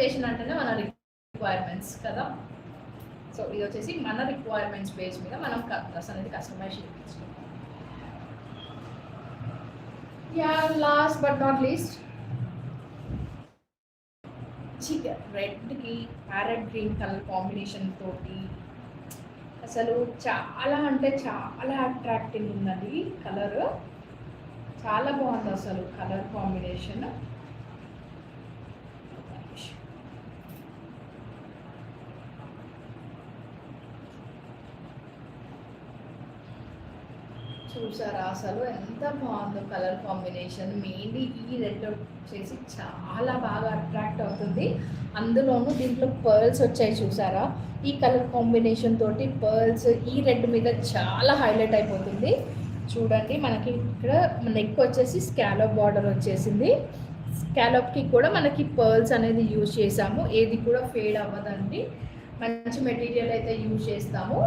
Customization అంటేనే మన requirements కదా. సో ఇది వచ్చేసి మన రిక్వైర్మెంట్స్ బేస్ మీద మనం డ్రెస్ అనేది కస్టమైజ్ చేయించుకుంటాం. Yeah, last but not least రెడ్కి ప్యారెట్ గ్రీన్ కలర్ కాంబినేషన్ తోటి అసలు చాలా అంటే చాలా అట్రాక్టింగ్ ఉందండి. కలర్ చాలా బాగుంది అసలు, కలర్ కాంబినేషన్. చూసారా అసలు ఎంత బాగుందో కలర్ కాంబినేషన్. మెయిన్లీ ఈ రెడ్ వచ్చేసి చాలా బాగా అట్రాక్ట్ అవుతుంది. అందులోనూ దీంట్లో పర్ల్స్ వచ్చాయి చూసారా. ఈ కలర్ కాంబినేషన్ తోటి పర్ల్స్ ఈ రెడ్ మీద చాలా హైలైట్ అయిపోతుంది. చూడండి, మనకి ఇక్కడ నెక్ వచ్చేసి స్కాలప్ బార్డర్ వచ్చేసింది. స్కాలప్కి కూడా మనకి పర్ల్స్ అనేది యూజ్ చేసాము. ఏది కూడా ఫేడ్ అవ్వదండి. మంచి మెటీరియల్ అయితే యూజ్ చేస్తాము.